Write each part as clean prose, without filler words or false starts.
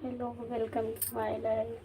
Hello, welcome to my life.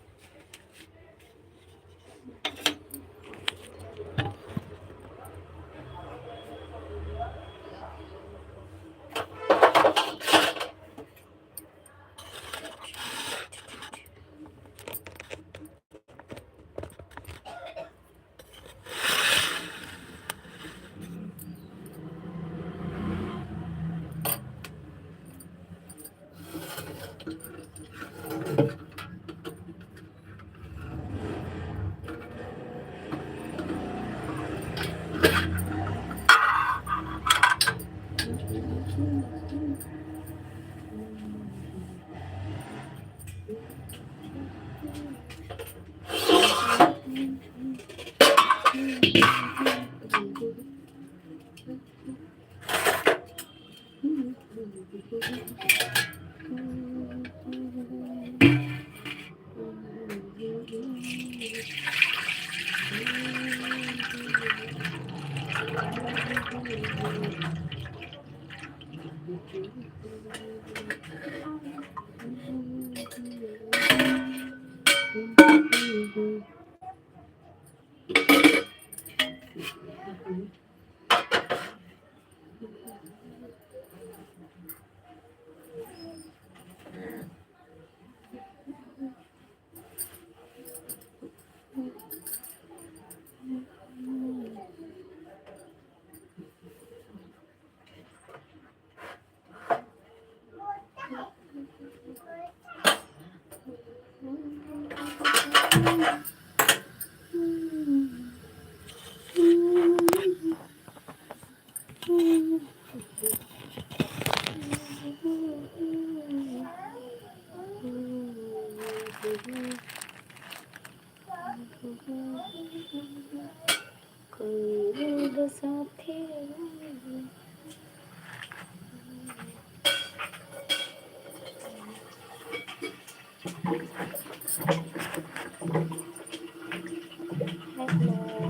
कोई साथी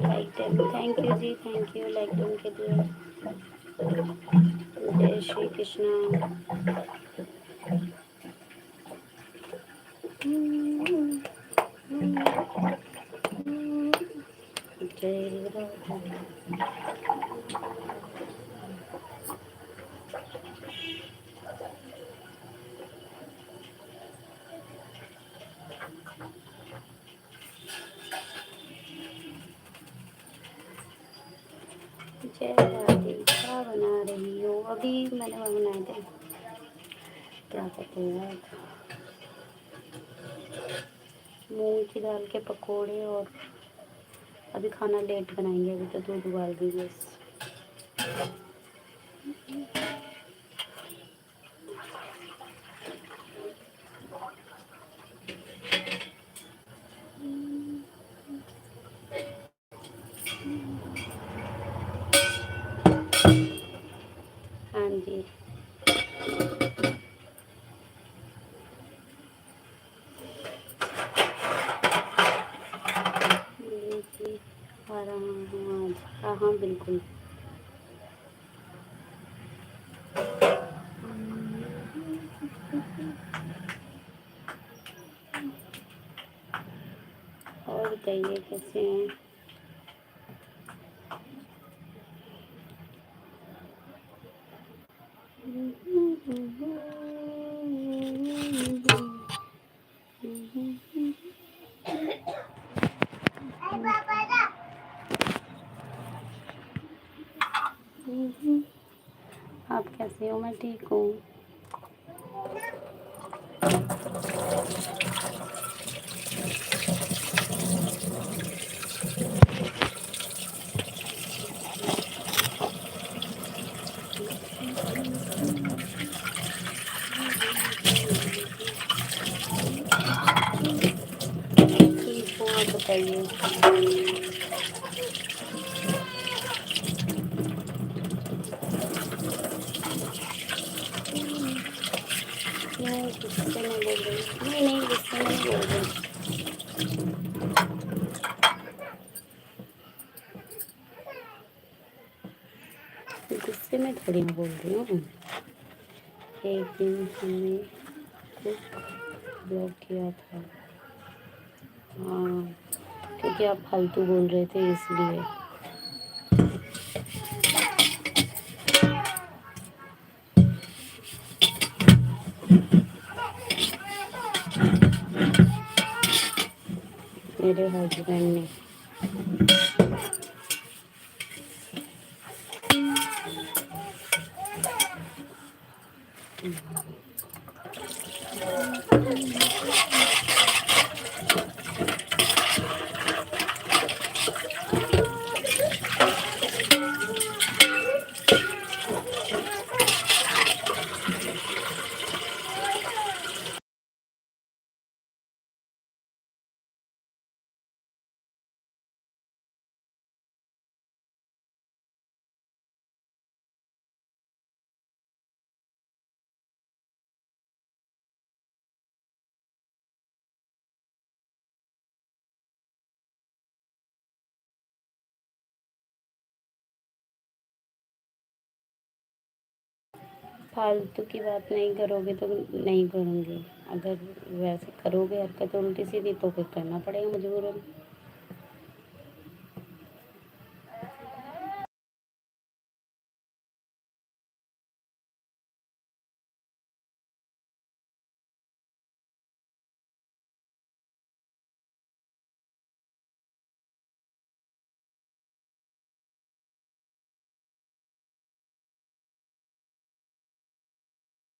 like done. Thank you ji, thank you like done के लिए। जय श्री कृष्णा। जय राधा। जय राधे। क्या बना रही हो? अभी मैंने वो बनाए थे, क्या कहते हैं, मूंग की दाल के पकोड़े। और अभी खाना लेट बनाएंगे, अभी तो दूध उबाल दी बस। हाँ जी, जी आ रहा हूँ आज। हाँ हाँ बिल्कुल। और बताइए कैसे हैं? आप कैसे हो? मैं ठीक हूँ। ठीक हूँ, आप बताइए। नहीं, गुस्से में बोल रही हूँ। नहीं नहीं, गुस्से में नहीं बोल रही। गुस्से में थोड़ी ना बोल रही हूँ। एक दिन हमें ब्लॉक किया था। हाँ, क्योंकि आप फालतू बोल रहे थे इसलिए। मेरे हस्बैंड ने। फालतू की बात नहीं करोगे तो नहीं करूँगी। अगर वैसे करोगे हरकत उल्टी सीधी तो फिर करना पड़ेगा मजबूरन।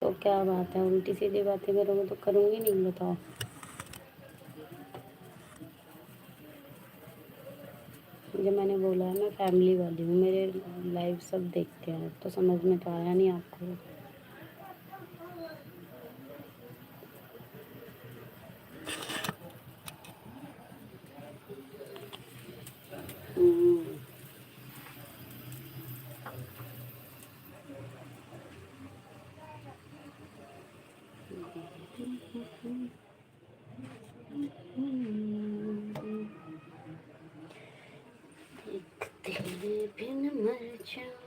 तो क्या बात है, उल्टी सीधी बातें करोगे तो करूँगी नहीं, बताओ। जब मैंने बोला है मैं फैमिली वाली हूँ, मेरे लाइव सब देखते हैं, तो समझ में तो आया नहीं आपको। हम्म, एक तेरे बिन मर जाऊं।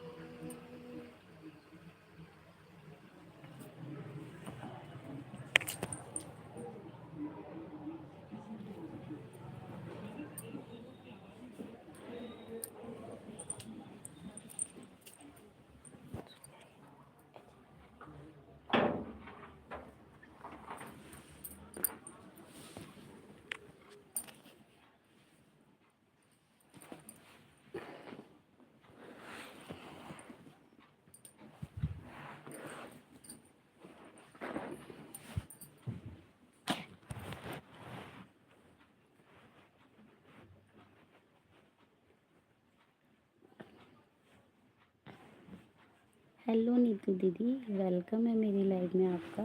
हेलो नीतू दीदी, वेलकम है मेरी लाइव में आपका।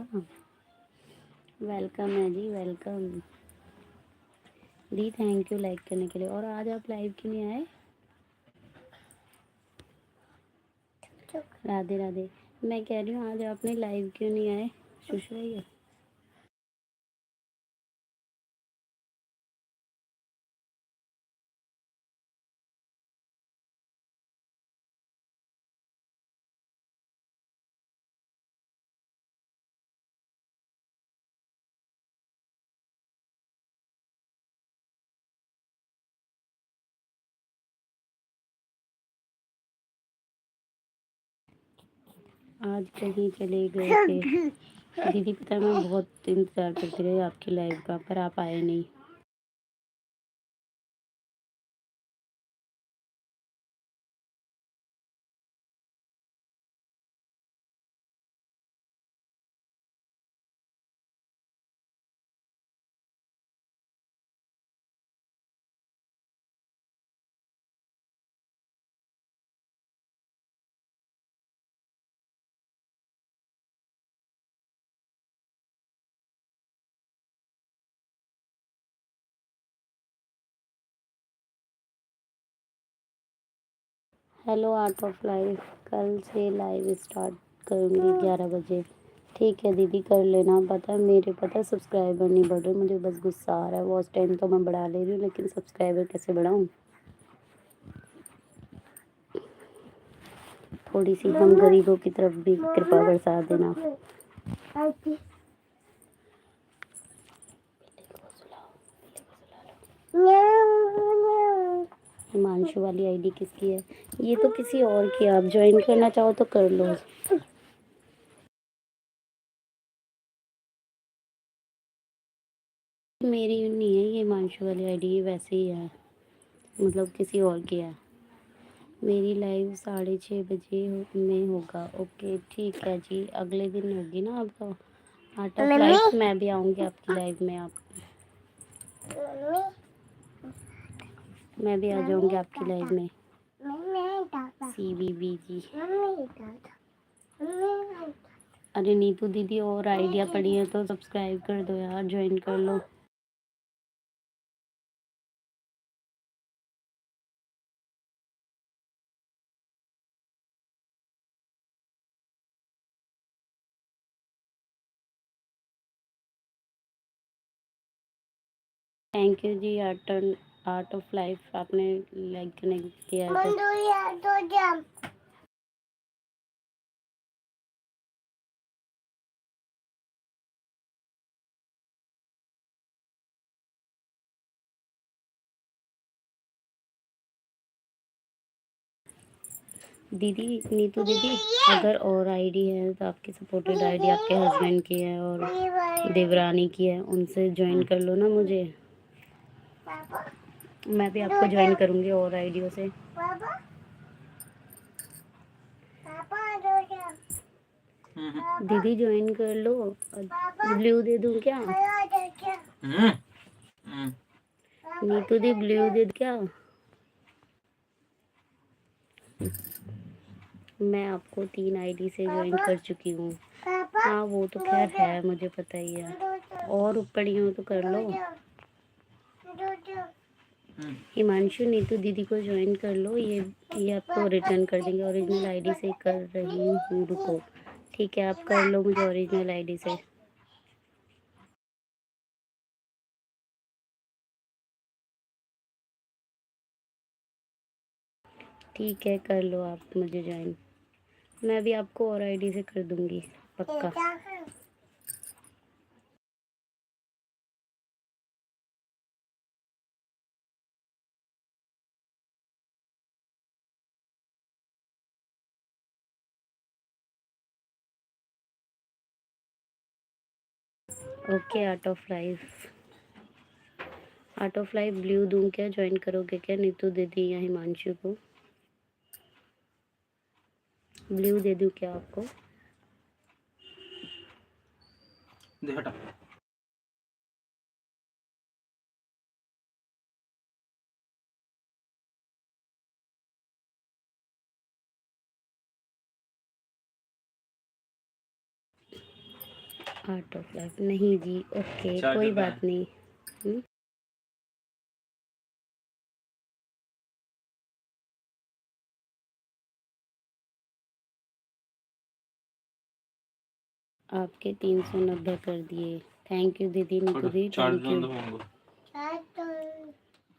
वेलकम है जी, वेलकम दी। थैंक यू लाइक करने के लिए। और आज आप लाइव क्यों नहीं आए? राधे राधे। मैं कह रही हूँ आज आपने लाइव क्यों नहीं आए? शुशु भैया। आज कहीं चले गए थे दीदी? पता है मैं बहुत इंतज़ार करती रही आपकी लाइव का, पर आप आए नहीं। हेलो आर्ट ऑफ लाइफ, कल से लाइव स्टार्ट करूँगी 11 बजे। ठीक है दीदी, कर लेना। पता है मेरे, पता है सब्सक्राइबर नहीं बढ़ रहे, मुझे बस गुस्सा आ रहा है। वॉच टाइम तो मैं बढ़ा ले रही हूँ, लेकिन सब्सक्राइबर कैसे बढ़ाऊँ? थोड़ी सी हम गरीबों की तरफ भी कृपा बरसा देना। हिमांशु वाली आईडी किसकी है? ये तो किसी और की है, आप ज्वाइन करना चाहो तो कर लो। मेरी नहीं है ये हिमांशु वाली आईडी, ये वैसे ही है, मतलब किसी और की है। मेरी लाइव 6:30 बजे में होगा। ओके ठीक है जी, अगले दिन होगी ना आपका आर्ट ऑफ लाइफ, मैं भी आऊँगी आपकी लाइव में। आप मैं भी आ जाऊँगी आपकी लाइव में। CBB जी। अरे नीतू दीदी और आइडिया पड़ी है तो सब्सक्राइब कर दो यार, ज्वाइन कर लो। थैंक यू जी आर्ट ऑफ लाइफ, आपने लाइक कनेक्ट किया है तो। दीदी नीतू दीदी, अगर और आईडी है तो आपकी सपोर्टेड आईडी आपके हस्बैंड की है और देवरानी की है, उनसे ज्वाइन कर लो ना मुझे। मैं भी आपको ज्वाइन करूँगी और आईडियों से। दीदी ज्वाइन कर लो। ब्लू दे दूँ क्या? नीतू दी ब्लू दे दूँ क्या? मैं आपको 3 आईडी से ज्वाइन कर चुकी हूँ। हाँ वो तो खैर है, मुझे पता ही है, और ऊपर हो तो कर लो। हिमांशु नीतू दीदी को ज्वाइन कर लो, ये आपको रिटर्न कर देंगे। ओरिजिनल आईडी से कर रही हूँ, रुको। ठीक है, आप कर लो मुझे ओरिजिनल आईडी से। ठीक है, कर लो आप मुझे ज्वाइन। मैं भी आपको और आईडी से कर दूंगी पक्का। Okay art of life, art of life blue दूँ क्या? ज्वाइन करोगे क्या नीतू दीदी या हिमांशु को? ब्लू दे दूँ क्या आपको? दे हटा। आर्ट ऑफ लाइफ नहीं जी, ओके कोई बात नहीं। आपके 390 कर दिए। थैंक यू दीदी नीतू दी, थैंक यू।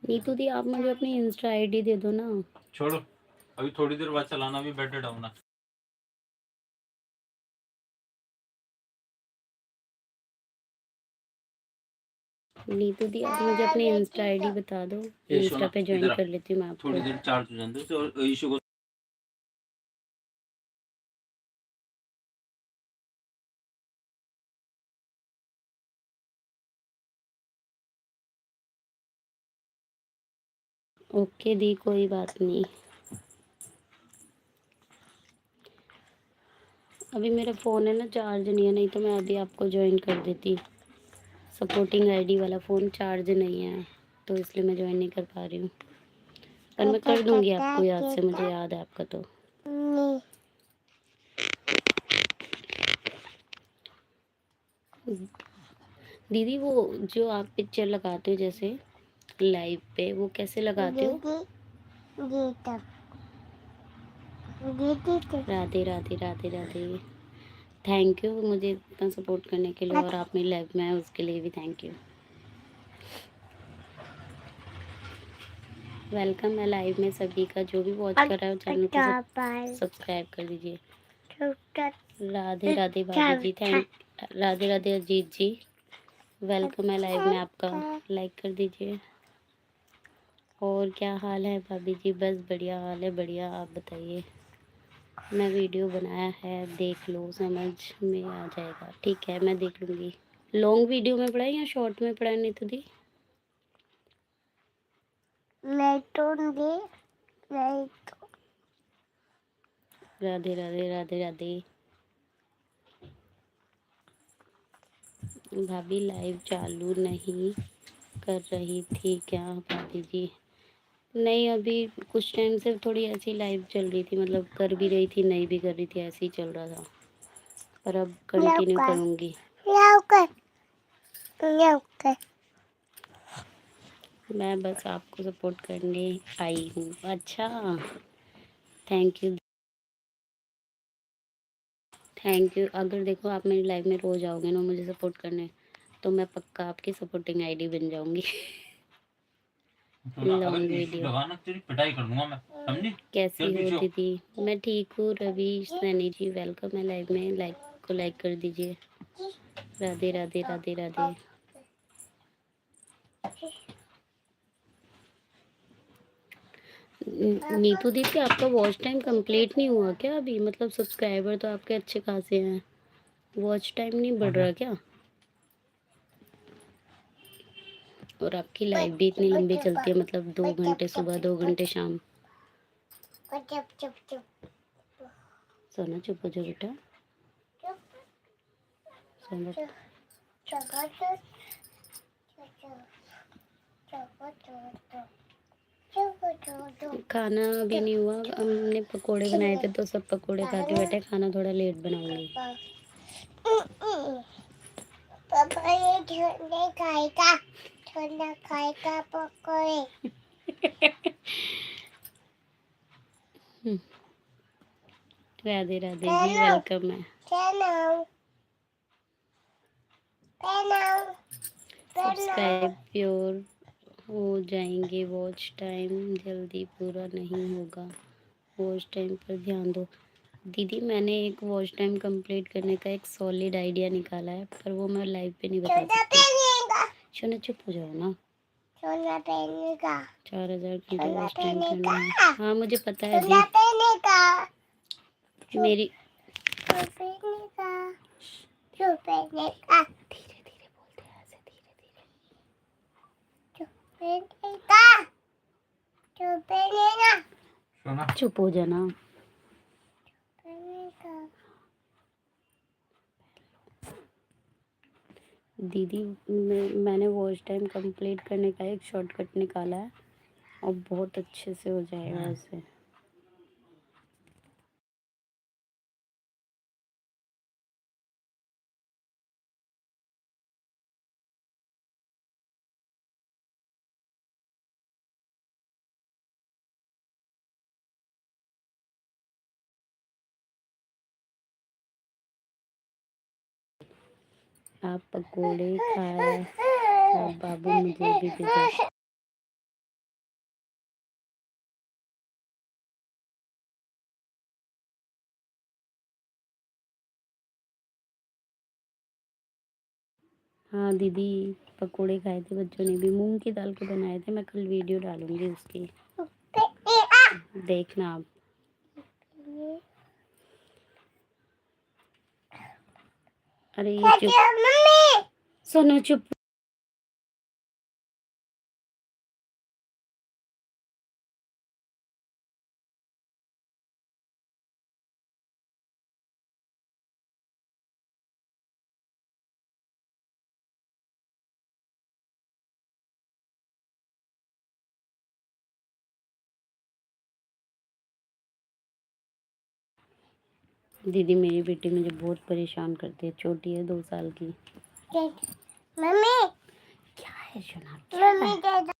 नीतू दी आप मुझे अपनी इंस्टा आईडी दे दो ना। छोड़ो, अभी थोड़ी देर बाद चलाना, भी बैठे डाउन ना। नीतू दी आप मुझे अपनी इंस्टा आईडी बता दो, इंस्टा पे ज्वाइन कर लेती हूँ मैं आपको। थोड़ी देर चार्ज हो जाने दो और इशू को। ओके दी, कोई बात नहीं। अभी मेरा फ़ोन है ना चार्ज नहीं है, नहीं तो मैं अभी आपको ज्वाइन कर देती। सपोर्टिंग आईडी वाला फ़ोन चार्ज नहीं है तो इसलिए मैं ज्वाइन नहीं कर पा रही हूँ, पर मैं कर दूँगी आपको याद से, मुझे याद है आपका तो। दीदी वो जो आप पिक्चर लगाते हो जैसे लाइव पे, वो कैसे लगाते हो? राधे राधे राधे राधे। थैंक यू मुझे इतना सपोर्ट करने के लिए, और आप मेरी लाइफ में आए उसके लिए भी थैंक यू। वेलकम है लाइव में सभी का, जो भी वॉच कर रहा है चैनल को सब्सक्राइब कर दीजिए। राधे राधे भाभी जी, राधे राधे अजीत जी, वेलकम है लाइव में आपका, लाइक कर दीजिए और क्या हाल है भाभी जी? बस बढ़िया हाल है, बढ़िया। आप बताइए। मैं वीडियो बनाया है, देख लो, समझ में आ जाएगा। ठीक है, मैं देख लूँगी। लॉन्ग वीडियो में पढ़ाए या शॉर्ट में पढ़ाए नीतू दी? नहीं तो नहीं तो राधे राधे राधे राधे। भाभी लाइव चालू नहीं कर रही थी क्या भाभी जी? नहीं, अभी कुछ टाइम से थोड़ी ऐसी लाइव चल रही थी, मतलब कर भी रही थी, नहीं भी कर रही थी, ऐसे ही चल रहा था। पर अब कंटिन्यू करूँगी। लौकर मैं बस आपको सपोर्ट करने आई हूँ। अच्छा, थैंक यू थैंक यू। अगर देखो आप मेरी लाइफ में रोज आओगे ना मुझे सपोर्ट करने, तो मैं पक्का आपकी सपोर्टिंग आईडी बन जाऊंगी। लॉन्ग वीडियो लगाना तेरी पिटाई कर दूंगा मैं, समझी? कैसी हो दीदी? मैं ठीक हूँ। रवि सैनी जी वेलकम है लाइव में। लाइक को लाइक कर दीजिए। राधे राधे राधे राधे। नीतू दीदी आपका वॉच टाइम कंप्लीट नहीं हुआ क्या अभी? मतलब सब्सक्राइबर तो आपके अच्छे खासे हैं, वॉच टाइम नहीं बढ़ रहा क्या? और आपकी लाइव भी इतनी लंबी चलती है, मतलब 2 घंटे सुबह, 2 घंटे शाम। सोना चुप हो जाओ बेटा। सोना खाना अभी नहीं हुआ। हमने पकोड़े बनाए थे तो सब पकोड़े खा के बैठे। खाना थोड़ा लेट बनाऊंगी। पापा ये छोले खाएगा, छोला खाएगा पकोड़े। राधे राधे जी वेलकम है। सब्सक्राइब प्योर हो जाएंगे। वॉच टाइम जल्दी पूरा नहीं होगा, वॉच टाइम पर ध्यान दो। दीदी मैंने एक वॉच टाइम कंप्लीट करने का एक सॉलिड आइडिया निकाला है, पर वो मैं लाइव पे नहीं बता सकती। शोना चुप हो जाओ ना। 4000 घंटे वॉच टाइम करना है। हाँ मुझे पता है दी। मेरी धीरे धीरे बोलते हैं, ऐसे धीरे धीरे। चुप हो जाना। दीदी मैंने वॉच टाइम कंप्लीट करने का एक शॉर्टकट निकाला है और बहुत अच्छे से हो जाएगा उससे। आप पकोड़े खाए अब बाबू मुझे भी दे दो। हाँ दीदी, पकोड़े खाए थे बच्चों ने भी, मूंग की दाल के बनाए थे। मैं कल वीडियो डालूंगी उसकी, देखना आप। अरे ये चुप, सोनू चुप। दीदी मेरी बेटी मुझे बहुत परेशान करती है, छोटी है 2 साल की। मम्मी क्या है सोना, क्या है? मम्मी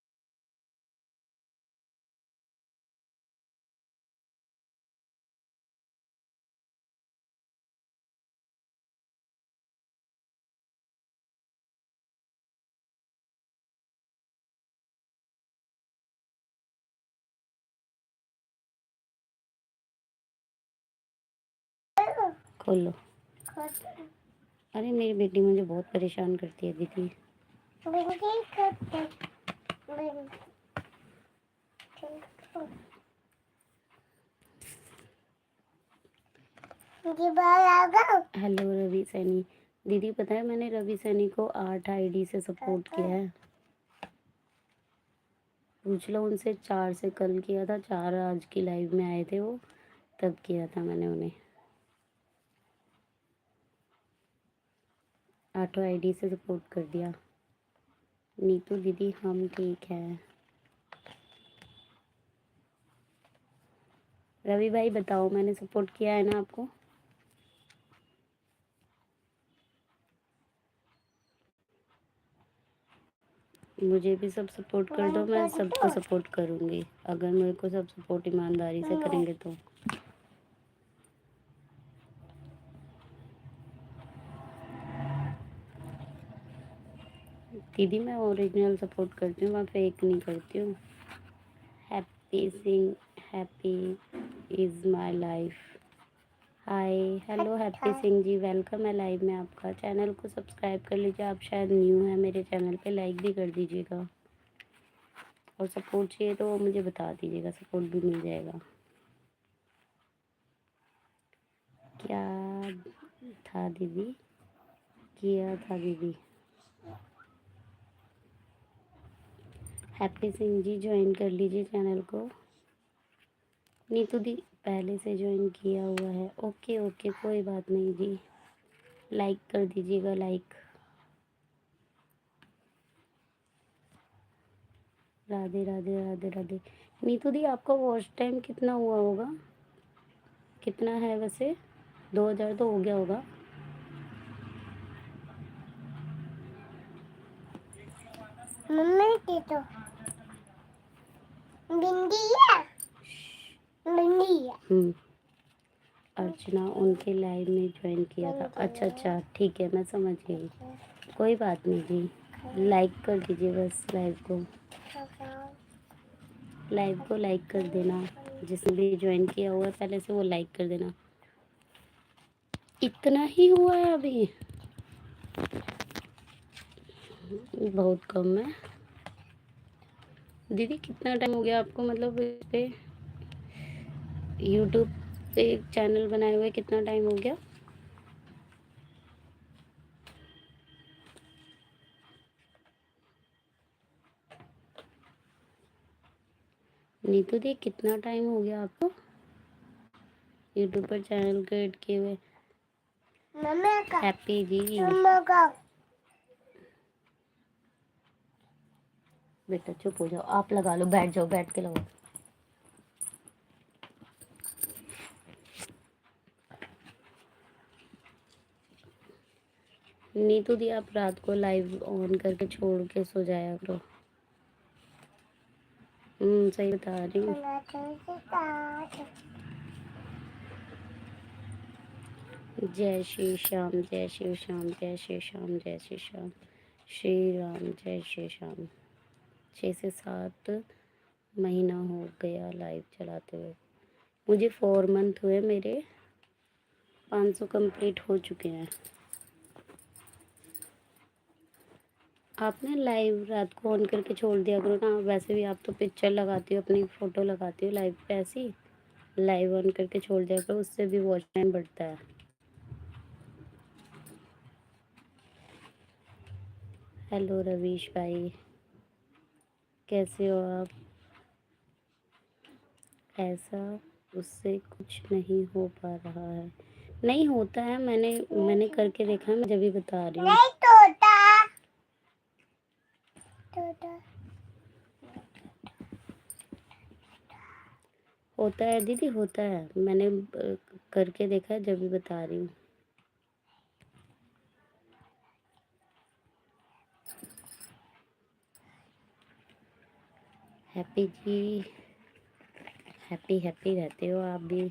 खोलो। अरे मेरी बेटी मुझे बहुत परेशान करती है दीदी। मुझे बाल आ गया। हेलो रवि सैनी। दीदी पता है मैंने रवि सैनी को 8 आईडी से सपोर्ट किया है। पूछ लो उनसे, 4 से कल किया था, 4 आज की लाइव में आए थे वो, तब किया था मैंने उन्हें। 8 आईडी से सपोर्ट कर दिया। नीतू दीदी हम ठीक हैं। रवि भाई बताओ, मैंने सपोर्ट किया है ना आपको? मुझे भी सब सपोर्ट कर दो, मैं सबको सपोर्ट करूँगी अगर मेरे को सब सपोर्ट ईमानदारी से करेंगे तो। दीदी मैं ओरिजिनल सपोर्ट करती हूँ, मैं फेक नहीं करती हूँ। Happy Singh, Happy is my life. Hi hello Happy Singh ji, welcome है लाइव में आपका। चैनल को सब्सक्राइब कर लीजिए, आप शायद न्यू हैं मेरे चैनल पे, लाइक भी कर दीजिएगा और सपोर्ट चाहिए तो मुझे बता दीजिएगा, सपोर्ट भी मिल जाएगा। क्या था दीदी, किया था दीदी। हैप्पी सिंह जी ज्वाइन कर लीजिए चैनल को। नीतू दी पहले से ज्वाइन किया हुआ है। ओके ओके कोई बात नहीं जी, लाइक कर दीजिएगा, लाइक। राधे राधे राधे राधे। नीतू दी आपका वॉच टाइम कितना हुआ होगा, कितना है वैसे? 2000 तो हो गया होगा। मम्मी की तो भिंडी है, भिंडी है। अर्चना उनके लाइव में ज्वाइन किया था। अच्छा अच्छा ठीक है, मैं समझ गई, कोई बात नहीं जी। लाइक कर दीजिए बस लाइव को, लाइव को लाइक कर देना। जिसने भी ज्वाइन किया हुआ है पहले से वो लाइक कर देना। इतना ही हुआ है अभी, बहुत कम है। दीदी कितना टाइम हो गया आपको, मतलब इस पे यूट्यूब पे चैनल बनाए हुए कितना टाइम हो गया? नीतू दी कितना टाइम हो गया आपको यूट्यूब पर चैनल क्रिएट किए हुए? मम्मी का हैप्पी जी मम्मी का बेटा चुप हो जाओ, आप लगा लो, बैठ जाओ, बैठ के लगाओ। नीतू दी आप रात को लाइव ऑन करके छोड़ के सो जाया करो। सही बता रही हूँ। जय श्री श्याम, जय श्री श्याम, जय श्री श्याम, जय श्री श्याम, श्री राम, जय श्री श्याम। 6 से 7 महीना हो गया लाइव चलाते हुए। मुझे 4 मंथ हुए, मेरे 500 कंप्लीट हो चुके हैं। आपने लाइव रात को ऑन करके छोड़ दिया करो ना, वैसे भी आप तो पिक्चर लगाती हो, अपनी फ़ोटो लगाती हो लाइव पे, ऐसे ही लाइव ऑन करके छोड़ दिया करो, उससे भी वॉच टाइम बढ़ता है। हेलो रवीश भाई, कैसे हो आप? ऐसा उससे कुछ नहीं हो पा रहा है। नहीं होता है, मैंने करके देखा है, मैं जब भी बता रही हूँ। नहीं तोता तोता होता है दीदी, होता है, मैंने करके देखा है, जब भी बता रही हूँ। हैप्पी जी, हैप्पी हैप्पी रहते हो आप भी।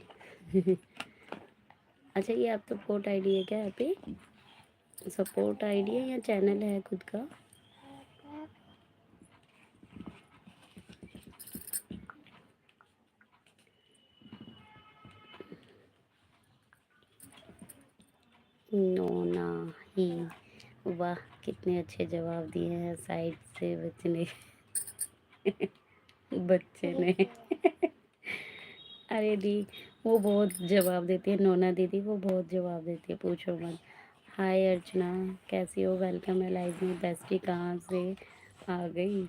अच्छा ये आप सपोर्ट आईडी है क्या? हैप्पी सपोर्ट आईडी है या चैनल है खुद का? नो ना ही। वाह कितने अच्छे जवाब दिए हैं साइड से बचने। बच्चे ने अरे दी, वो बहुत जवाब देती है नोना दीदी, वो बहुत जवाब देती है, पूछो मत। हाय अर्चना, कैसी हो? वेलकम है लाइव में। बेस्टी कहाँ से आ गई?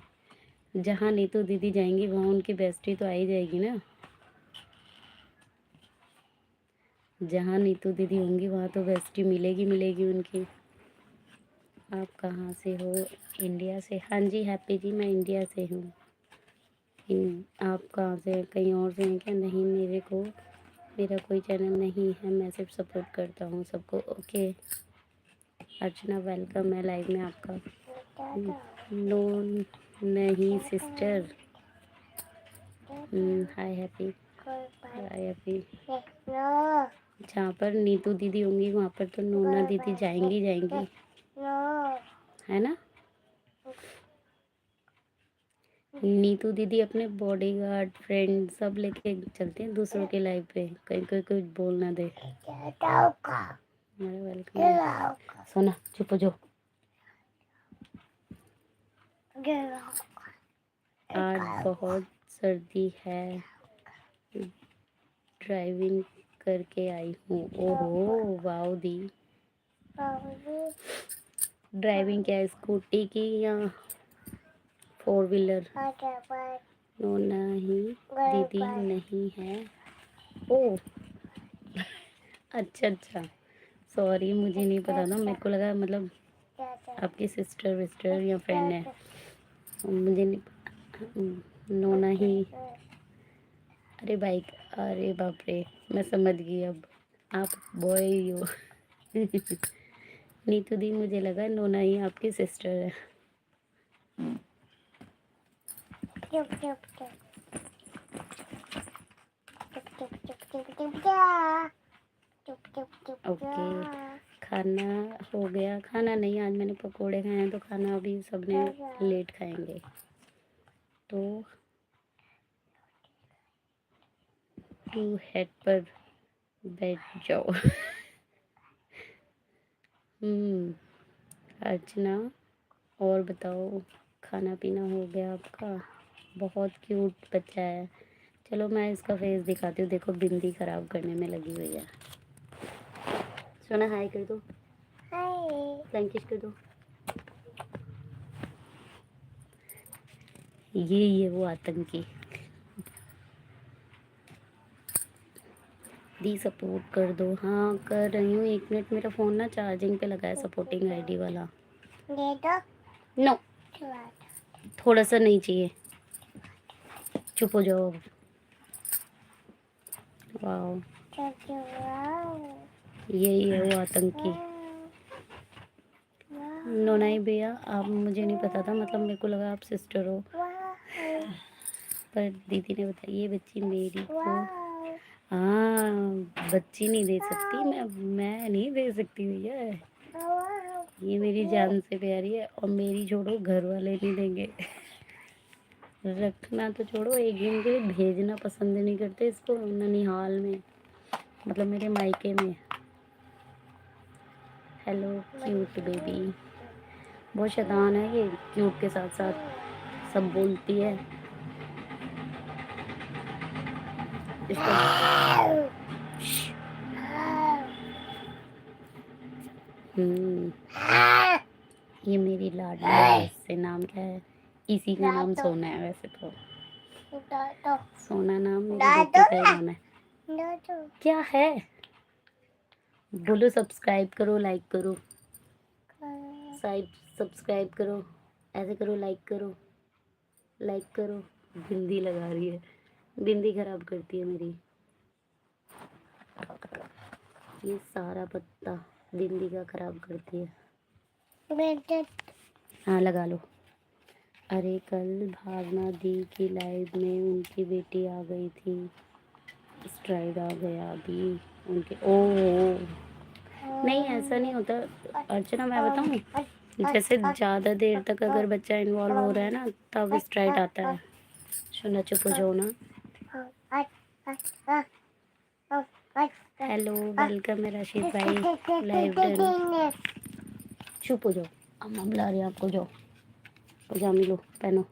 जहाँ नीतू दीदी जाएंगी वहाँ उनकी बेस्टी तो आ ही जाएगी ना। जहाँ नीतू दीदी होंगी वहाँ तो बेस्टी मिलेगी मिलेगी उनकी। आप कहाँ से हो? इंडिया से। हाँ जी हैप्पी जी, मैं इंडिया से हूँ। आप कहाँ से हैं? कहीं और से हैं क्या? नहीं, मेरा कोई चैनल नहीं है, मैं सिर्फ सपोर्ट करता हूँ सबको। ओके अर्चना, वेलकम है लाइव में आपका। नो नहीं sister. Hi happy, hi happy. जहाँ पर नीतू दीदी होंगी वहाँ पर तो नोना दीदी जाएंगी जाएंगी, है ना। नीतू दीदी अपने बॉडीगार्ड फ्रेंड सब लेके चलते हैं दूसरों के लाइफ पे, कहीं कोई कुछ बोल ना दे। वेलकम। सोना चुप हो जाओ। आज बहुत सर्दी है, ड्राइविंग करके आई हूँ। ओहो वाओ दी, ड्राइविंग क्या है, स्कूटी की या 4 व्हीलर? नो नहीं दीदी नहीं है। ओ अच्छा अच्छा, सॉरी मुझे नहीं पता था, मेरे को लगा मतलब आपकी सिस्टर विस्टर या फ्रेंड है, मुझे नहीं पता। नो नहीं, अरे बाइक, अरे बाप रे, मैं समझ गई अब, आप बॉय ही हो। नीतू दी, मुझे लगा नोना ही आपकी सिस्टर है। ओके खाना हो गया? खाना नहीं, आज मैंने पकोड़े खाए हैं तो खाना अभी सबने लेट खाएंगे। तो टू हेड पर बैठ जाओ। अर्चना और बताओ, खाना पीना हो गया आपका? बहुत क्यूट बच्चा है। चलो मैं इसका फेस दिखाती हूँ, देखो बिंदी खराब करने में लगी हुई है। सोना हाय कर दो, फ्लैंकिश कर दो। ये वो आतंकी दी, सपोर्ट कर दो। हाँ कर रही हूँ, 1 मिनट, मेरा फ़ोन ना चार्जिंग पे लगा है, सपोर्टिंग आईडी वाला। दे दो। नो थोड़ा सा नहीं चाहिए, चुप हो जाओ। वाओ यही है वो आतंकी। नोनाई भैया, आप, मुझे नहीं पता था, मतलब मेरे को लगा आप सिस्टर हो, पर दीदी ने बताया ये बच्ची मेरी को। हाँ बच्ची नहीं दे सकती मैं नहीं दे सकती भैया, ये मेरी जान से प्यारी है, और मेरी छोड़ो घर वाले नहीं देंगे। रखना तो छोड़ो, एक दिन के लिए भेजना पसंद नहीं करते इसको ननिहाल में, मतलब मेरे मायके में। हेलो क्यूट बेबी, बहुत शैतान है ये, क्यूट के साथ साथ सब बोलती है इसको। हम्म ये मेरी लाडली है, इससे नाम क्या है? इसी का नाम सोना है वैसे तो, सोना नाम मेरे बेटे का ही नाम है। क्या है? बोलो सब्सक्राइब करो, लाइक करो, सब्सक्राइब करो, ऐसे करो, लाइक करो, लाइक करो। बिंदी लगा रही है, बिंदी खराब करती है मेरी, ये सारा पत्ता बिंदी का खराब करती है। हाँ लगा लो। अरे कल भावना दी की लाइव में उनकी बेटी आ गई थी, स्ट्राइड आ गया अभी उनके। ओ नहीं ऐसा नहीं होता अर्चना, मैं बताऊँ, जैसे ज़्यादा देर तक अगर बच्चा इन्वॉल्व हो रहा है ना तब स्ट्राइड आता है। सुना चुप हो जाओ ना। हेलो वेलकम है राशिद भाई लाइव डन। चुप हो जाओ, अम्मा बुला रही है आपको, जाओ पजामी लो पहनो।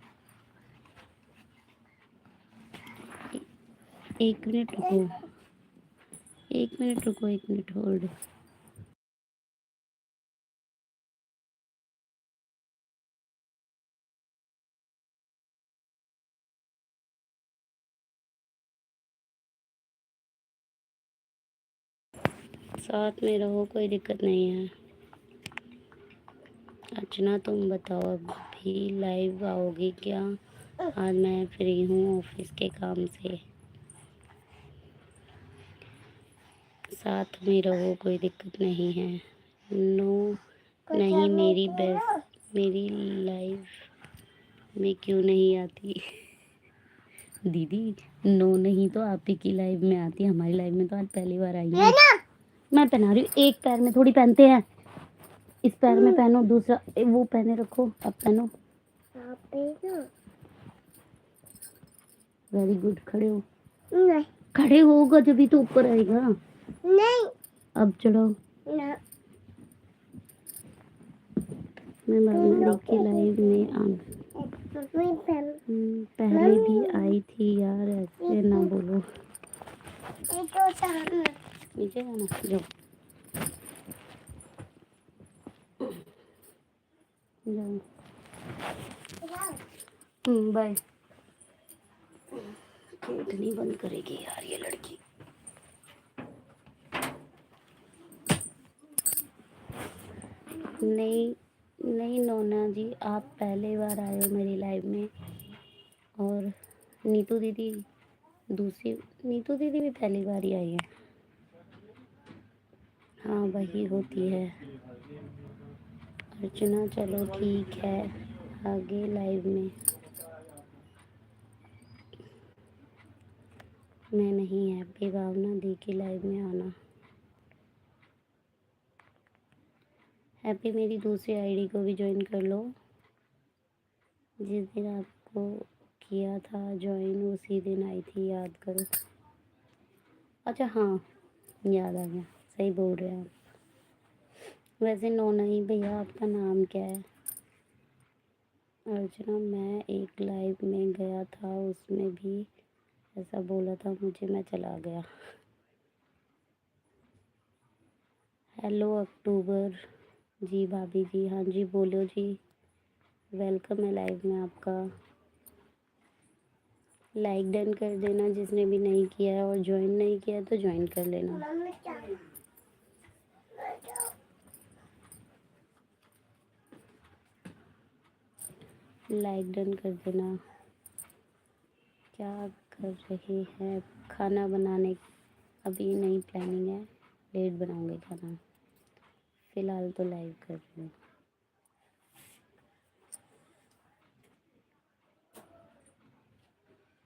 एक मिनट रुको, एक मिनट रुको, एक मिनट होल्ड। साथ में रहो, कोई दिक्कत नहीं है। अर्चना तुम बताओ, अभी लाइव आओगी क्या? आज मैं फ्री हूँ ऑफिस के काम से। साथ में रहो, कोई दिक्कत नहीं है। नो नहीं, मेरी लाइव में क्यों नहीं आती? दीदी नो नहीं तो आप ही की लाइव में आती है, हमारी लाइव में तो आज पहली बार आई है। मैं पहना रही हूँ, एक पैर में थोड़ी पहनते हैं, इस पैर में पहनो, दूसरा वो पहने रखो, अब पहनो। वेरी गुड, खड़े हो। नहीं, खड़े होगा जब भी तो ऊपर आएगा। नहीं, अब चढ़ो। मैं भावना दी की लाइव में पहले भी आई थी यार, ऐसे ना बोलो। नीचे जाना, जाओ जाओ। बाय। गेट नहीं बंद करेगी यार ये लड़की। नहीं नहीं नोना जी, आप पहले बार आए हो मेरी लाइव में। और नीतू दीदी नीतू दीदी भी पहली बार ही आई है। हाँ वही होती है। अर्चना चलो ठीक है, आगे लाइव में। मैं नहीं हैप्पी, भावना दी की लाइव में आना। हैप्पी मेरी दूसरी आईडी को भी ज्वाइन कर लो। जिस दिन आपको किया था ज्वाइन उसी दिन आई थी, याद करो। अच्छा हाँ, याद आ गया, सही बोल रहे हैं आप। वैसे नो नहीं भैया, आपका नाम क्या है? अर्चना मैं एक लाइव में गया था, उसमें भी ऐसा बोला था मुझे, मैं चला गया। हेलो अक्टूबर जी, भाभी जी, हाँ जी बोलो जी। वेलकम है लाइव में आपका। लाइक डन कर देना जिसने भी नहीं किया है, और ज्वाइन नहीं किया तो ज्वाइन कर लेना। लाइक डन कर देना। क्या कर रही है? खाना बनाने, अभी नहीं प्लानिंग है, लेट बनाऊंगी खाना। फ़िलहाल तो लाइव कर रही हूँ।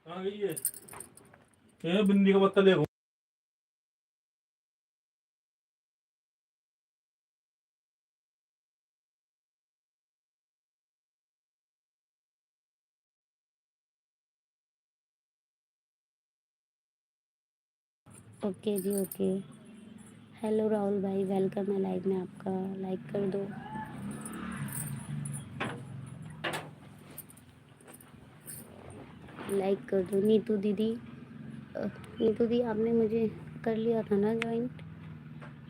कहाँ गई है? ये बिंदी का पत्ता देखो। ओके जी ओके। हेलो राहुल भाई, वेलकम है लाइव में आपका। लाइक कर दो। लाइक कर दो। नीतू दी आपने मुझे कर लिया था ना ज्वाइन?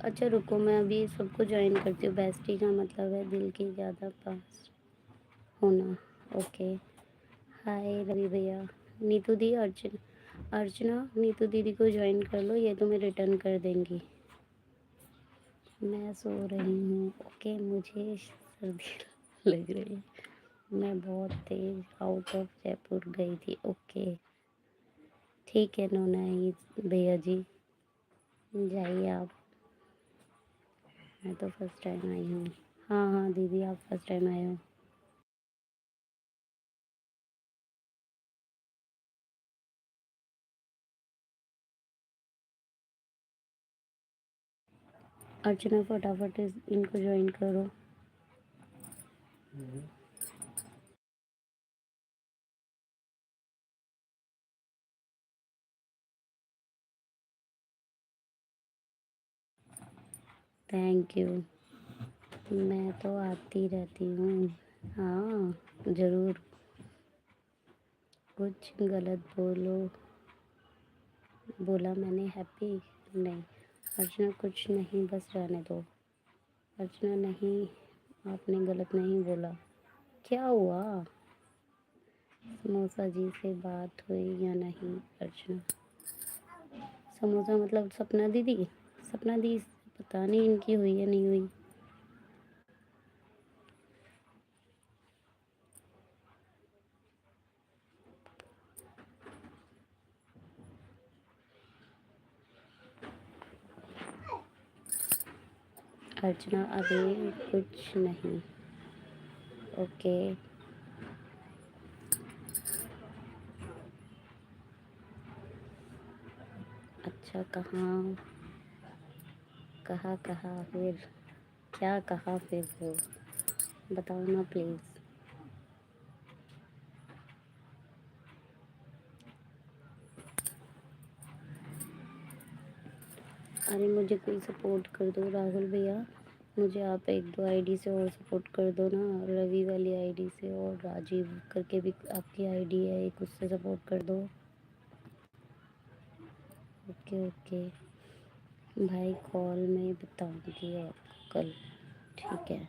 अच्छा रुको, मैं अभी सबको ज्वाइन करती हूँ। बेस्टी का मतलब है दिल की ज़्यादा पास होना। ओके। हाय रवि भैया। नीतू दी, अर्चना नीतू दीदी को ज्वाइन कर लो, ये तुम्हें रिटर्न कर देंगी। मैं सो रही हूँ। ओके, मुझे सर्दी लग रही है, मैं बहुत तेज आउट ऑफ जयपुर गई थी। ओके ठीक है नोना ही भैया जी, जाइए आप। मैं तो फर्स्ट टाइम आई हूँ। हाँ हाँ दीदी, आप फर्स्ट टाइम आए हो। अर्चना फटाफट इनको ज्वाइन करो। Thank you. मैं तो आती रहती हूँ। हाँ ज़रूर। कुछ गलत बोलो बोला मैंने हैप्पी? नहीं। अर्चना कुछ नहीं, बस रहने दो। अर्चना नहीं, आपने गलत नहीं बोला। क्या हुआ? समोसा जी से बात हुई या नहीं अर्चना? समोसा मतलब सपना दीदी? सपना दी पता नहीं इनकी हुई या नहीं हुई। अर्चना अभी कुछ नहीं। ओके। अच्छा कहाँ? कहा फिर? क्या कहा फिर वो? बताओ ना प्लीज़। अरे मुझे कोई सपोर्ट कर दो राहुल भैया। मुझे आप एक दो आईडी से और सपोर्ट कर दो ना। रवि वाली आईडी से और राजीव करके भी आपकी आईडी है एक, उससे सपोर्ट कर दो। ओके ओके भाई, कॉल में बताऊंगी आपको कल। ठीक है।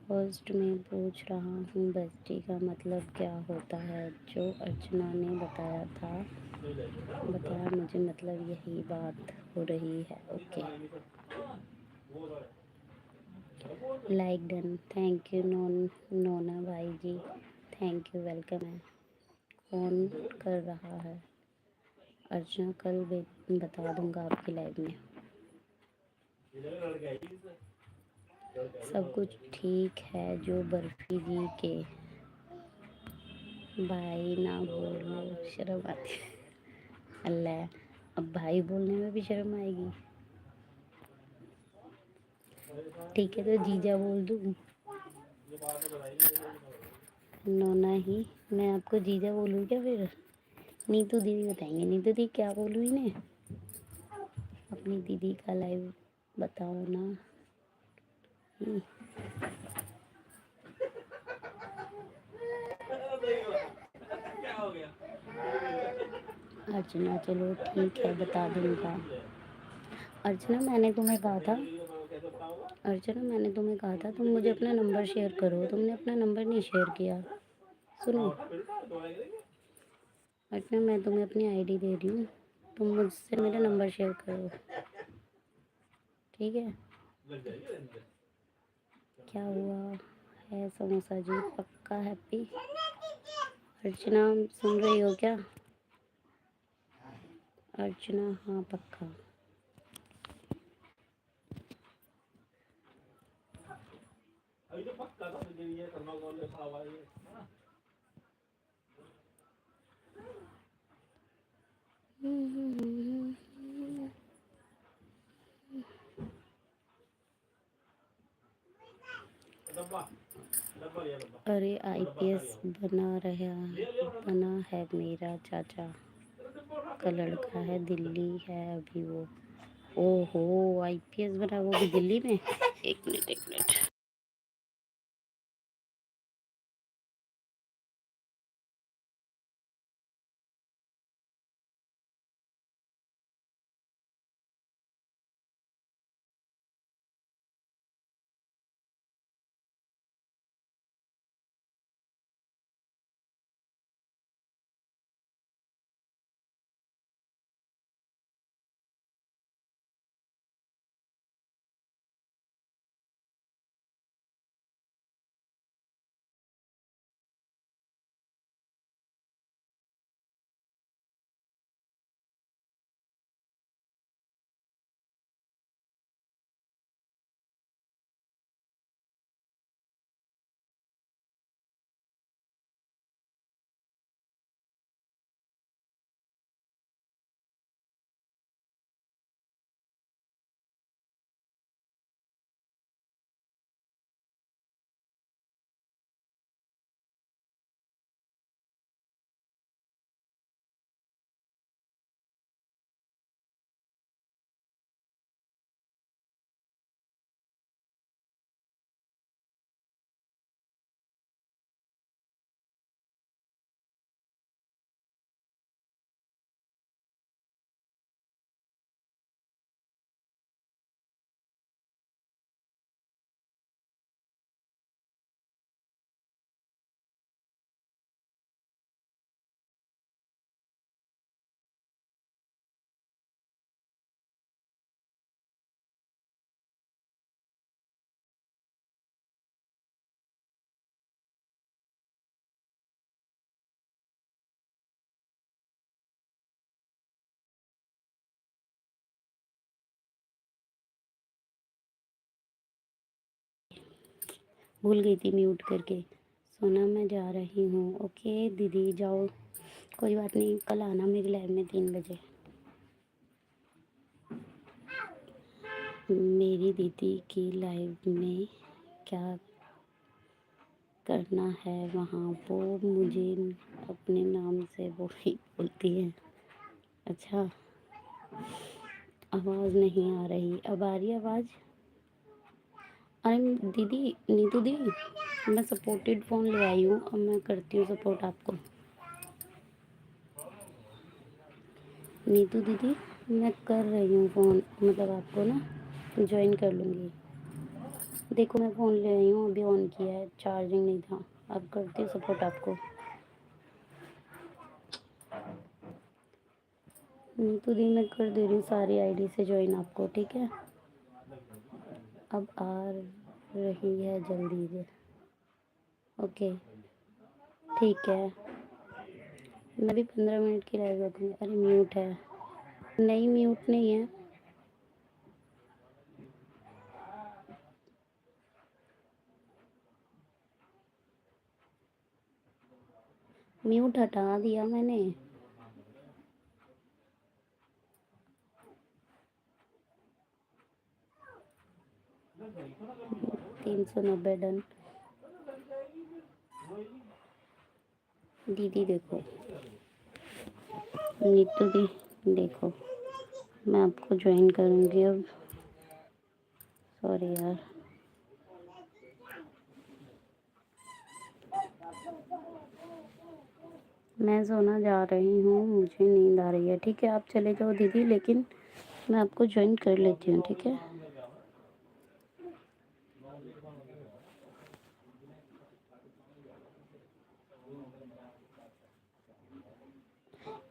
फर्स्ट में पूछ रहा हूँ बेस्टी का मतलब क्या होता है? जो अर्चना ने बताया मुझे, मतलब यही बात हो रही है। Okay. Like done. Thank you Nona भाई जी, थैंक यू, वेलकम है। कौन कर रहा है? अर्चना कल बता दूंगा आपकी लाइव में। सब कुछ ठीक है जो बर्फी जी के। भाई ना बोलो, शर्म आती है। अल्लाह, अब भाई बोलने में भी शर्म आएगी। ठीक है तो जीजा बोल दूँ? नोना ही, मैं आपको जीजा बोलूँ क्या फिर? नीतू दीदी बताएंगे। नीतू दीदी क्या बोलूँ इन्हें? अपनी दीदी का लाइव बताओ ना। अर्चना चलो ठीक है, बता दूंगा। अर्चना मैंने तुम्हें कहा था, अर्चना मैंने तुम्हें कहा था तुम मुझे अपना नंबर शेयर करो, तुमने अपना नंबर नहीं शेयर किया। सुनो अर्चना, मैं तुम्हें अपनी आईडी दे रही हूँ, तुम मुझसे मेरा नंबर शेयर करो, ठीक है? क्या हुआ है समोसा जी? पक्का हैप्पी? अर्चना सुन रही हो क्या? अर्चना हाँ पक्का। अरे आईपीएस बना है मेरा चाचा का लड़का है, दिल्ली है अभी वो। ओहो, आईपीएस बना, वो भी दिल्ली में? एक मिनट। भूल गई थी म्यूट करके। सोना मैं जा रही हूँ। ओके दीदी जाओ, कोई बात नहीं, कल आना मेरी लाइव में 3 बजे। मेरी दीदी की लाइव में क्या करना है वहाँ, वो मुझे अपने नाम से वो ही बोलती है। अच्छा, आवाज़ नहीं आ रही, अब आ रही है आवाज़? अरे दीदी, नीतू दीदी, मैं सपोर्टेड फ़ोन ले आई हूँ, अब मैं करती हूँ सपोर्ट आपको। नीतू दीदी, मैं कर रही हूँ फ़ोन, मतलब आपको ना ज्वाइन कर लूँगी। देखो मैं फ़ोन ले आई हूँ, अभी ऑन किया है, चार्जिंग नहीं था। अब करती हूँ सपोर्ट आपको। नीतू दी मैं कर दे रही हूँ सारी आईडी से ज्वाइन आपको, ठीक है? अब आ रही है जल्दी से। ओके ठीक है, मैं भी 15 मिनट की लाइव रखूँगी। अरे म्यूट है, नहीं म्यूट नहीं है। म्यूट हटा दिया मैंने। 390 डन। दीदी देखो, नीतू दी देखो, मैं आपको ज्वाइन करूँगी अब। सॉरी यार, मैं सोना जा रही हूँ, मुझे नींद आ रही है। ठीक है आप चले जाओ दीदी, लेकिन मैं आपको ज्वाइन कर लेती हूँ, ठीक है?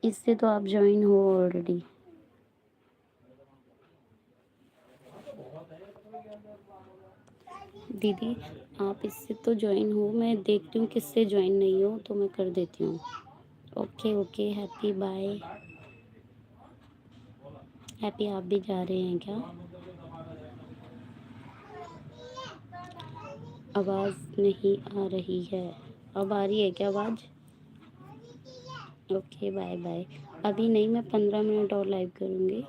इससे तो आप ज्वाइन हो ऑलरेडी। दीदी आप इससे तो ज्वाइन हो, मैं देखती हूँ किससे ज्वाइन नहीं हो तो मैं कर देती हूँ। Okay okay happy bye. Happy आप भी जा रहे हैं क्या? आवाज़ नहीं आ रही है, अब आ रही है क्या आवाज़? Okay bye bye. अभी नहीं, मैं 15 मिनट और लाइव करूँगी,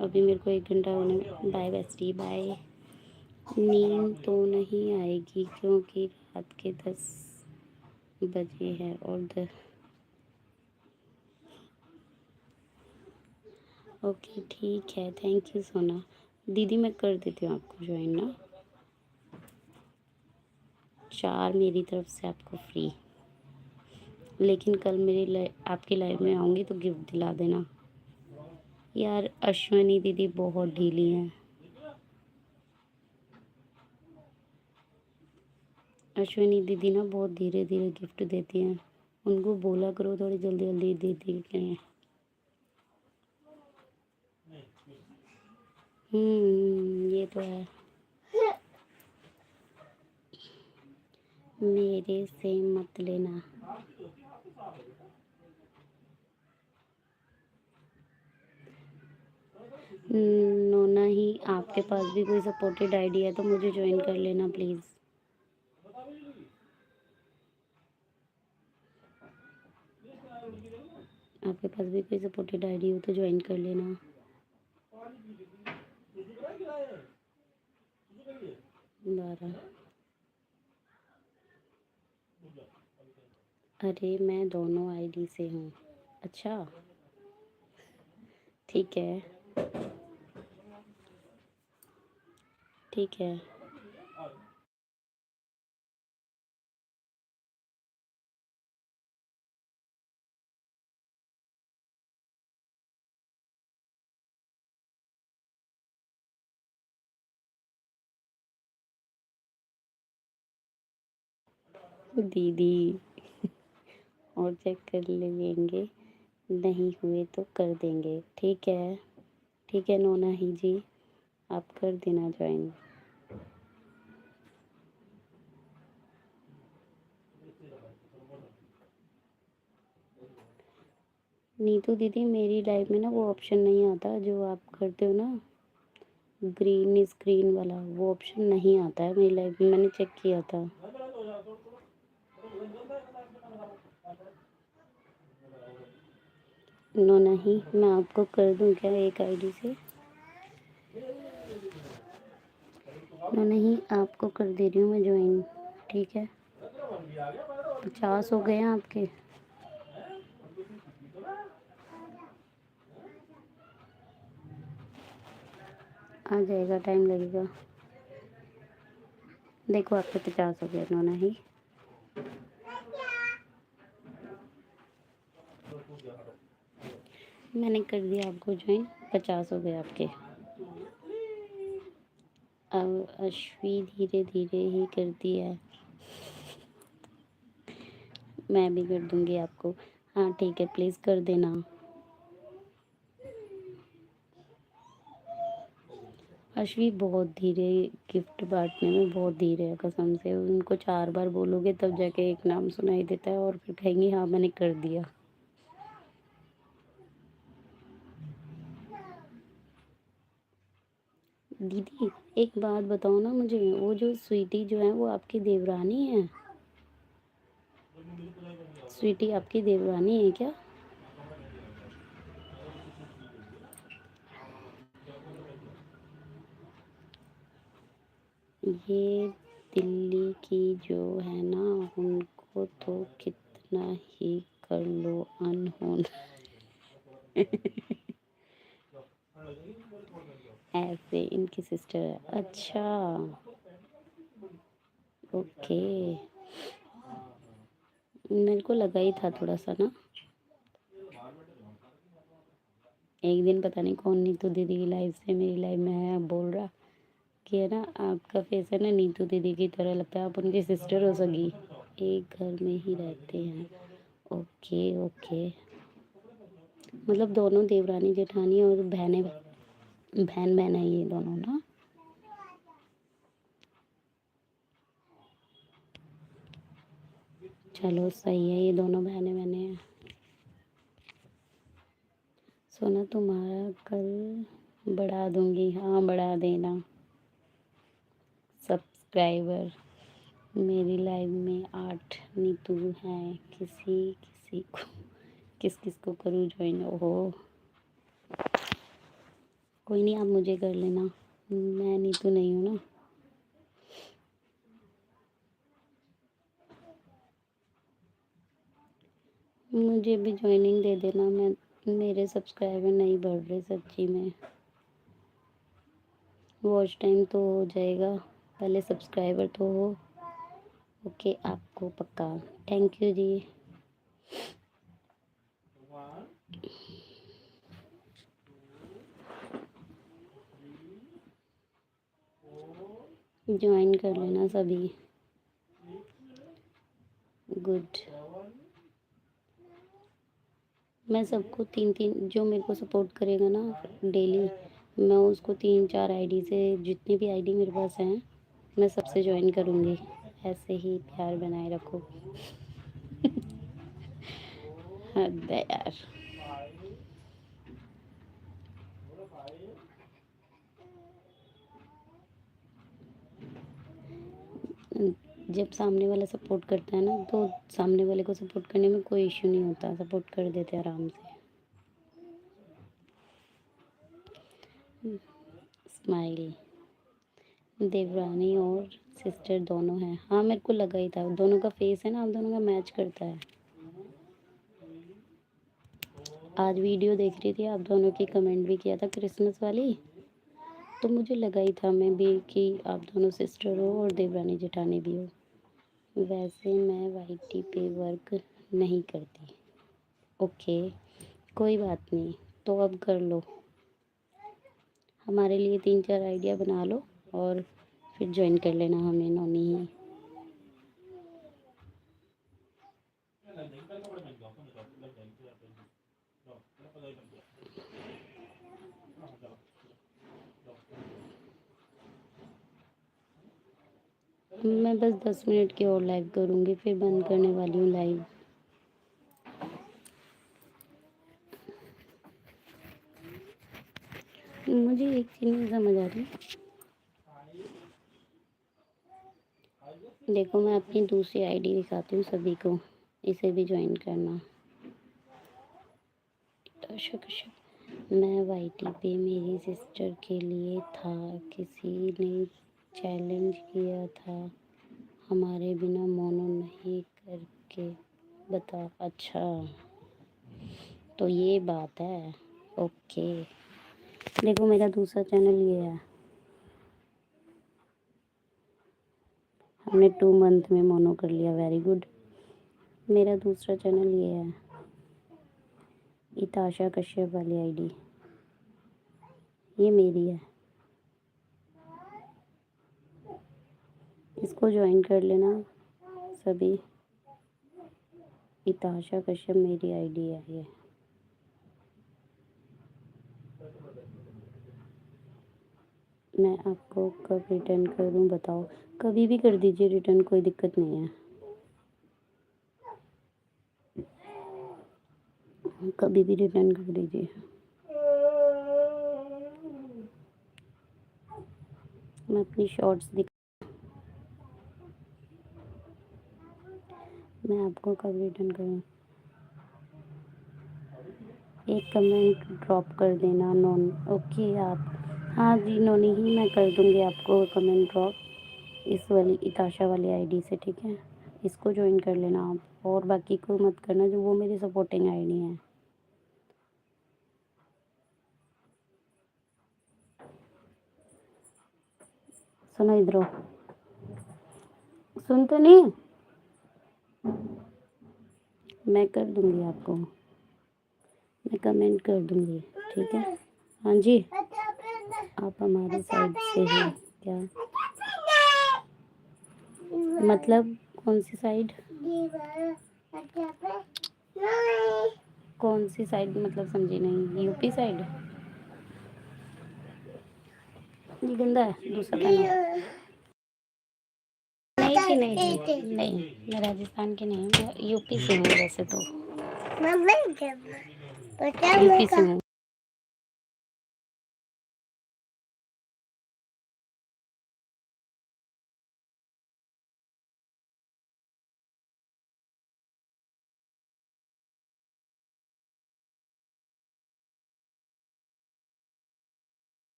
अभी मेरे को 1 घंटा होने में। Bye bestie bye. नींद तो नहीं आएगी क्योंकि रात के 10 बजे है और ओके ठीक है, थैंक यू सोना। दीदी मैं कर देती हूँ आपको ज्वाइन ना, 4 मेरी तरफ से आपको फ्री। लेकिन कल मेरी आपकी लाइव में आऊँगी तो गिफ्ट दिला देना। यार अश्वनी दीदी बहुत ढीली हैं। अश्विनी दीदी ना बहुत धीरे धीरे गिफ्ट देती हैं, उनको बोला करो थोड़ी जल्दी जल्दी दे दी हैं। ये तो है। मेरे से मत लेना। नोना ही, आपके पास भी कोई सपोर्टेड आईडी है तो मुझे ज्वाइन कर लेना प्लीज़। आपके पास भी कोई सपोर्टेड आईडी हो तो ज्वाइन कर लेना। 12। अरे मैं दोनों आईडी से हूँ। अच्छा ठीक है, ठीक है। दीदी और चेक कर लेंगे, नहीं हुए तो कर देंगे। ठीक है नोना ही जी, आप कर देना ज्वाइन। नीतू दीदी मेरी लाइफ में ना वो ऑप्शन नहीं आता जो आप करते हो ना, ग्रीन स्क्रीन वाला वो ऑप्शन नहीं आता है मेरी लाइफ में, मैंने चेक किया था। नो नहीं, मैं आपको कर दूं क्या एक आईडी से? नो नहीं, आपको कर दे रही हूँ मैं ज्वाइन, ठीक है? 50 हो गए हैं आपके। आ जाएगा, टाइम लगेगा। देखो आपके 50 हो गए। नो नहीं, मैंने कर दिया आपको ज्वाइन, 50 हो गए आपके। अब अश्वी धीरे धीरे ही करती है, मैं भी कर दूंगी आपको। हाँ ठीक है, प्लीज़ कर देना। अश्वी बहुत धीरे, गिफ्ट बांटने में बहुत धीरे है कसम से। उनको 4 बार बोलोगे तब जाके एक नाम सुनाई देता है और फिर कहेंगी हाँ मैंने कर दिया। दीदी एक बात बताओ ना मुझे, वो जो स्वीटी जो है वो आपकी देवरानी है? स्वीटी आपकी देवरानी है क्या? ये दिल्ली की जो है ना, उनको तो कितना ही कर लो अनहोन। ऐसे इनकी सिस्टर है, अच्छा ओके। मेरे को लगा ही था थोड़ा सा ना। एक दिन पता नहीं कौन नीतू दीदी की लाइफ से मेरी लाइफ में है, बोल रहा कि है ना आपका फेस है ना नीतू दीदी की तरह लगता है, आप उनकी सिस्टर हो सगी, एक घर में ही रहते हैं। ओके ओके, मतलब दोनों देवरानी जेठानी और बहनें, बहन बहन है ये दोनों ना? चलो सही है, ये दोनों बहनें बहनें हैं। सोना तुम्हारा कल बढ़ा दूंगी, हाँ बढ़ा देना सब्सक्राइबर। मेरी लाइव में 8 नीतू हैं, किसी किसी को किस किस को करूँ ज्वाइन? ओहो कोई नहीं, आप मुझे कर लेना, मैं नीतू नहीं हूँ ना। मुझे भी ज्वाइनिंग दे देना, मैं मेरे सब्सक्राइबर नहीं बढ़ रहे सच्ची में। वॉच टाइम तो हो जाएगा, पहले सब्सक्राइबर तो हो। ओके आपको पक्का, थैंक यू जी। ज्वाइन कर लेना सभी, गुड। मैं सबको 3-3, जो मेरे को सपोर्ट करेगा ना डेली, मैं उसको 3-4 आईडी से, जितनी भी आईडी मेरे पास हैं मैं सबसे ज्वाइन करूँगी। ऐसे ही प्यार बनाए रखो। हद है यार। जब सामने वाला सपोर्ट करता है ना तो सामने वाले को सपोर्ट करने में कोई इश्यू नहीं होता, सपोर्ट कर देते आराम से। स्माइली देवरानी और सिस्टर दोनों हैं, हाँ मेरे को लगा ही था, दोनों का फेस है ना, आप दोनों का मैच करता है। आज वीडियो देख रही थी, आप दोनों की कमेंट भी किया था क्रिसमस वाली, तो मुझे लगा ही था मैं भी कि आप दोनों सिस्टर हो और देवरानी जेठानी भी हो। वैसे मैं वाईटी पे वर्क नहीं करती। ओके कोई बात नहीं, तो अब कर लो, हमारे लिए 3-4 आइडिया बना लो और फिर ज्वाइन कर लेना हमें नौनी ही। मैं बस 10 मिनट की और लाइव करूँगी, फिर बंद करने वाली हूँ लाइव। मुझे एक चीज़ नहीं समझ आ रही। देखो मैं अपनी दूसरी आईडी दिखाती हूँ सभी को, इसे भी ज्वाइन करना। ताशा कश्यप। मैं वाईटी पे मेरी सिस्टर के लिए था, किसी ने चैलेंज किया था, हमारे बिना मोनो नहीं करके बता। अच्छा तो ये बात है, ओके। देखो मेरा दूसरा चैनल ये है, हमने 2 मंथ में मोनो कर लिया, वेरी गुड। मेरा दूसरा चैनल ये है, इताशा कश्यप वाली आईडी, ये मेरी है, इसको ज्वाइन कर लेना सभी। इताशा कश्यप मेरी आईडी है ये। मैं आपको कब रिटर्न करूं बताओ। कभी भी कर दीजिए रिटर्न, कोई दिक्कत नहीं है, कभी भी रिटर्न कर दीजिए। मैं अपनी शॉर्ट्स दिख मैं आपको कब रिटर्न करूं। एक कमेंट ड्रॉप कर देना नॉन। ओके आप, हाँ जी नोनी ही मैं कर दूंगी आपको कमेंट ड्रॉप, इस वाली इताशा वाली आईडी से, ठीक है। इसको ज्वाइन कर लेना आप, और बाकी को मत करना, जो वो मेरी सपोर्टिंग आईडी है। सुनो इधर, सुन तो नहीं, मैं कर दूंगी आपको, मैं कमेंट कर दूंगी, ठीक है। हाँ जी, आप हमारे साइड से हैं क्या, मतलब कौन सी साइड, कौन सी साइड मतलब समझी नहीं, यूपी साइड। ये गंदा है दूसरा पहनो। नहीं जी नहीं जी नहीं, मैं राजस्थान की नहीं हूँ, मैं यूपी से हूँ वैसे तो, यूपी से हूँ।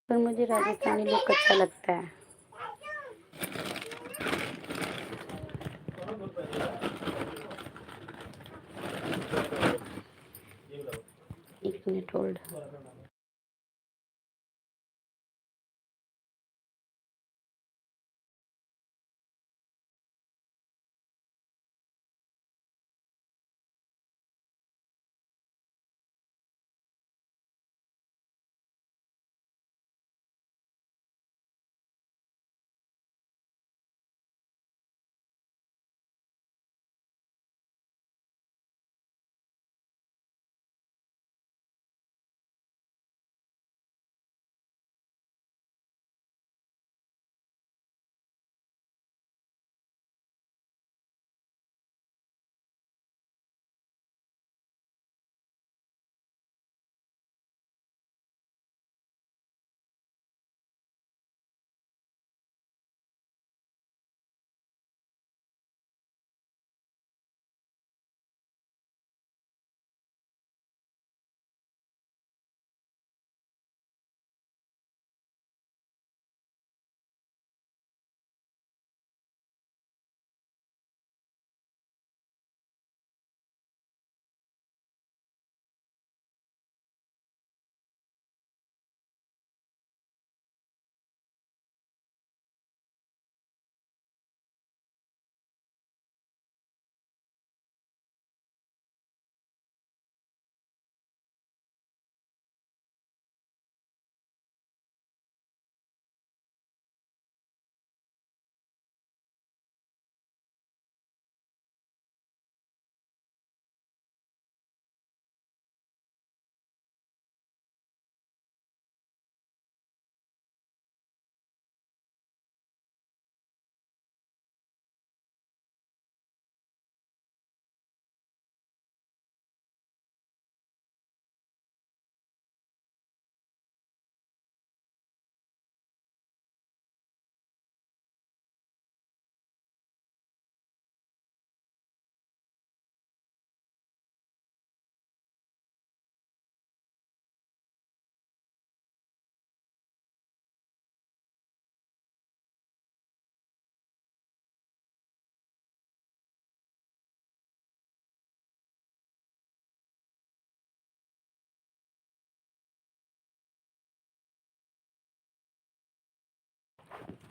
पर मुझे राजस्थानी लुक अच्छा लगता है। एक मिनट होल्ड।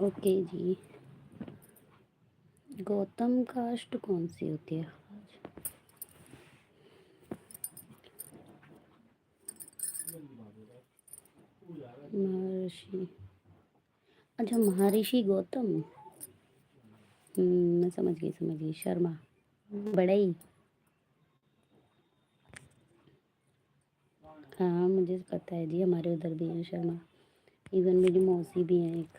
ओके जी। गौतम कास्ट कौन सी होती है? महर्षि, अच्छा महर्षि गौतम। मैं समझ गई शर्मा, बड़ा ही। हाँ मुझे पता है जी, हमारे उधर भी है शर्मा, इवन मेरी मौसी भी है एक।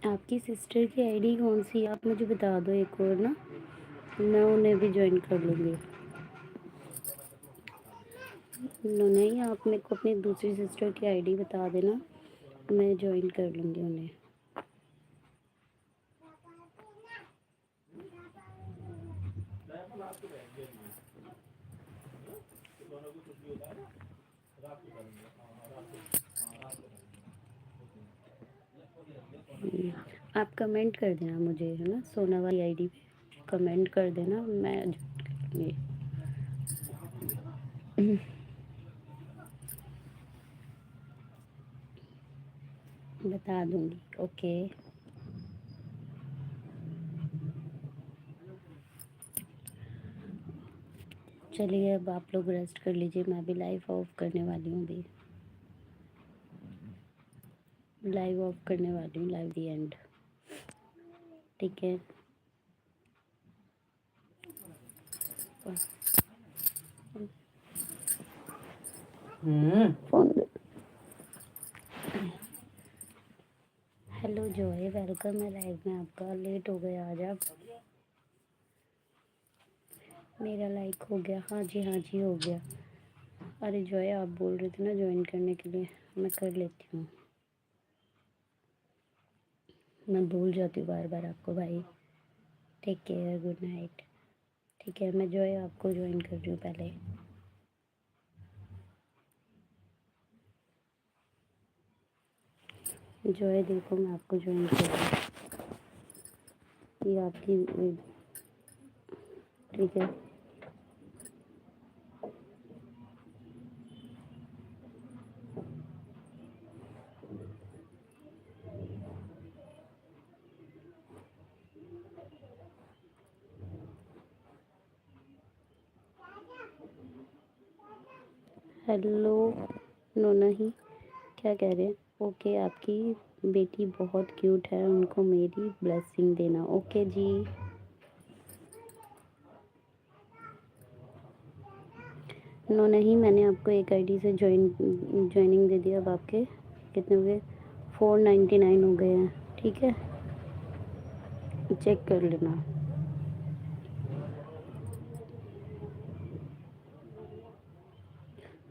आपकी सिस्टर की आईडी कौन सी है? आप मुझे बता दो एक और ना, मैं उन्हें भी ज्वाइन कर लूँगी। नहीं, आप मेरे को अपनी दूसरी सिस्टर की आईडी बता देना, मैं ज्वाइन कर लूँगी उन्हें। आप कमेंट कर देना मुझे, है ना, सोना वाली आईडी पे कमेंट कर देना, मैं ज्वाइन कर लूँगी। बता दूँगी, ओके। चलिए अब आप लोग रेस्ट कर लीजिए, मैं भी लाइव ऑफ करने वाली हूँ अभी, लाइव ऑफ करने वाली हूँ, लाइव दी एंड, ठीक है। फोन। हेलो जॉय, वेलकम है लाइव में आपका। लेट हो गया आज आप। मेरा लाइक हो गया, हाँ जी हो गया। अरे जॉय आप बोल रहे थे ना ज्वाइन करने के लिए, मैं कर लेती हूँ। मैं भूल जाती हूँ बार बार आपको भाई। Take care, good night. ठीक है, मैं जॉय आपको ज्वाइन कर रही हूँ पहले। जॉय देखो मैं आपको ज्वाइन कर रही हूँ, ये आपकी, ठीक है। हेलो नोना ही, क्या कह रहे हैं? ओके, आपकी बेटी बहुत क्यूट है, उनको मेरी ब्लेसिंग देना। ओके जी। नोना ही, मैंने आपको एक आईडी से ज्वाइनिंग दे दिया। अब आपके कितने हो गए? 499 हो गए हैं, ठीक है, चेक कर लेना।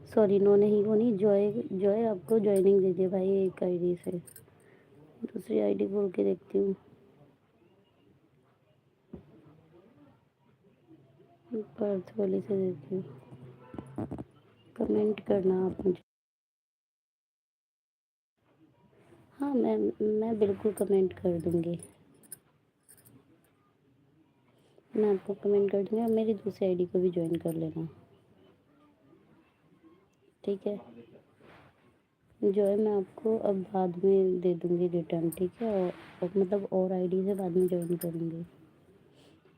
सॉरी नो नहीं, वो नहीं, जॉय जॉय आपको ज्वाइनिंग दे दिया भाई एक आईडी से। दूसरी आईडी बोल के देखती हूँ, पर्थ वाली से देती हूँ। कमेंट करना आप मुझे। हाँ मैं बिल्कुल कमेंट कर दूँगी, मैं आपको कमेंट कर दूँगी। और मेरी दूसरी आईडी को भी ज्वाइन कर लेना, ठीक है। जॉय मैं आपको अब बाद में दे दूँगी रिटर्न, ठीक है, और मतलब और आईडी से बाद में ज्वाइन करूँगी।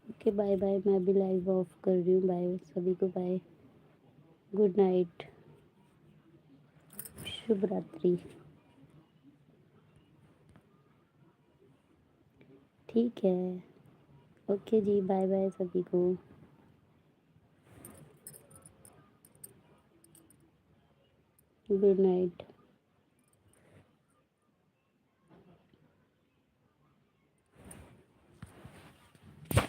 ओके बाय बाय, मैं भी लाइव ऑफ कर रही हूँ। बाय सभी को, बाय, गुड नाइट, शुभ रात्रि। ठीक है, ओके जी, बाय बाय सभी को, गुड नाइट।